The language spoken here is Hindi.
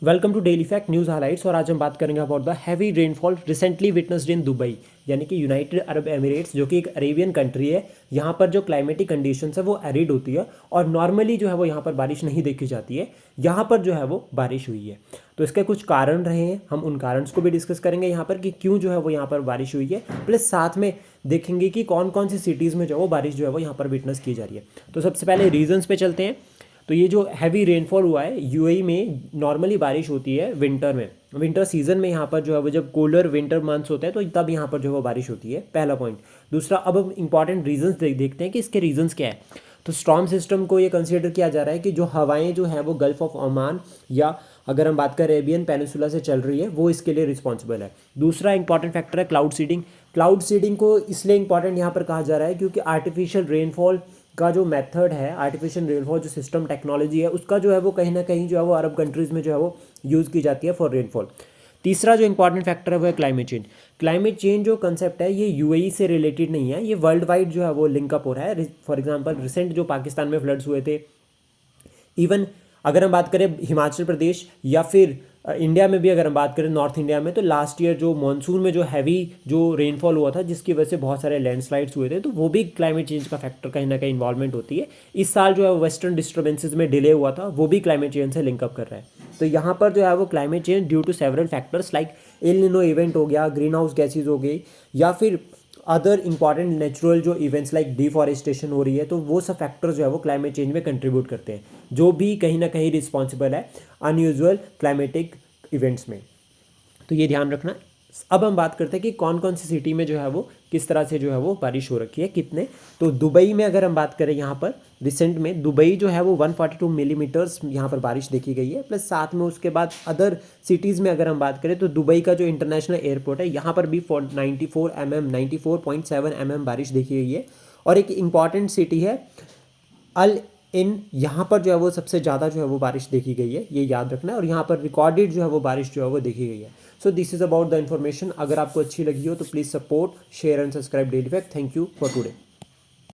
Welcome to daily fact news highlights. और आज हम बात करेंगे about the heavy rainfall recently witnessed in Dubai, यानी कि यूनाइटेड अरब एमिरेट्स, जो कि एक अरेबियन कंट्री है। यहाँ पर जो क्लाइमेटिक कंडीशंस है वो एरिड होती है और नॉर्मली जो है वो यहाँ पर बारिश नहीं देखी जाती है। यहाँ पर जो है वो बारिश हुई है, तो इसके कुछ कारण रहे हैं, हम उन कारण को भी डिस्कस करेंगे यहाँ पर कि क्यों जो है वो यहाँ पर बारिश हुई है। प्लस साथ में देखेंगे कि कौन कौन सी सिटीज़ में जो है वो बारिश जो है वो यहाँ पर विटनेस की जा रही है। तो सबसे पहले रीजंस पे चलते हैं। तो ये जो हैवी रेनफॉल हुआ है यूएई में, नॉर्मली बारिश होती है विंटर में, विंटर सीजन में। यहाँ पर जो है वो जब कूलर विंटर मंथ्स होते हैं तो तब यहाँ पर जो है वो बारिश होती है, पहला पॉइंट। दूसरा, अब हम इंपॉर्टेंट रीजंस देखते हैं कि इसके रीजंस क्या है। तो स्टॉर्म सिस्टम को ये कंसीडर किया जा रहा है कि जो हवाएं जो है वो गल्फ ऑफ ओमान या अगर हम बात करें अरेबियन पेनिसुला से चल रही है, वो इसके लिए रिस्पॉन्सिबल है। दूसरा इंपॉर्टेंट फैक्टर है क्लाउड सीडिंग। क्लाउड सीडिंग को इसलिए इंपॉर्टेंट यहाँ पर कहा जा रहा है क्योंकि आर्टिफिशियल रेनफॉल का जो मेथड है, आर्टिफिशियल रेनफॉल जो सिस्टम टेक्नोलॉजी है, उसका जो है वो कहीं ना कहीं जो है वो अरब कंट्रीज़ में जो है वो यूज़ की जाती है फॉर रेनफॉल। तीसरा जो इंपॉर्टेंट फैक्टर है वो है क्लाइमेट चेंज। क्लाइमेट चेंज जो कंसेप्ट है ये यूएई से रिलेटेड नहीं है, ये वर्ल्ड वाइड जो है वो लिंकअप हो रहा है। फॉर एग्जांपल रिसेंट जो पाकिस्तान में फ्लड्स हुए थे, इवन अगर हम बात करें हिमाचल प्रदेश या फिर इंडिया में भी अगर हम बात करें नॉर्थ इंडिया में, तो लास्ट ईयर जो मानसून में जो हैवी जो रेनफॉल हुआ था जिसकी वजह से बहुत सारे लैंडस्लाइड्स हुए थे, तो वो भी क्लाइमेट चेंज का फैक्टर कहीं ना कहीं इन्वॉल्वमेंट होती है। इस साल जो है वेस्टर्न डिस्टर्बेंसेज में डिले हुआ था, वो भी क्लाइमेट चेंज से लिंकअप कर रहा है। तो यहाँ पर जो है वो climate change due to several factors like El Nino event हो गया, ग्रीन हाउस गैसेज हो गई, या फिर अदर इंपॉर्टेंट नेचुरल जो इवेंट्स लाइक डिफॉरेस्टेशन हो रही है, तो वो सब फैक्टर्स जो है वो क्लाइमेट चेंज में कंट्रीब्यूट करते हैं, जो भी कहीं ना कहीं रिस्पॉन्सिबल है अनयूजुअल क्लाइमेटिक इवेंट्स में। तो ये ध्यान रखना। अब हम बात करते हैं कि कौन कौन सी सिटी में जो है वो किस तरह से जो है वो बारिश हो रखी है, कितने। तो दुबई में अगर हम बात करें, यहाँ पर रिसेंट में दुबई जो है वो 142 मिलीमीटर्स यहाँ पर बारिश देखी गई है। प्लस साथ में उसके बाद अदर सिटीज़ में अगर हम बात करें तो दुबई का जो इंटरनेशनल एयरपोर्ट है, यहाँ पर भी 94.7 mm बारिश देखी गई है। और एक इम्पॉर्टेंट सिटी है अल इन, यहाँ पर जो है वो सबसे ज़्यादा जो है वो बारिश देखी गई है, ये याद रखना है। और यहाँ पर रिकॉर्डेड जो है वो बारिश जो है वो देखी गई है। So this is about the information. अगर आपको अच्छी लगी हो तो please support, share and subscribe daily fact. Thank you for today.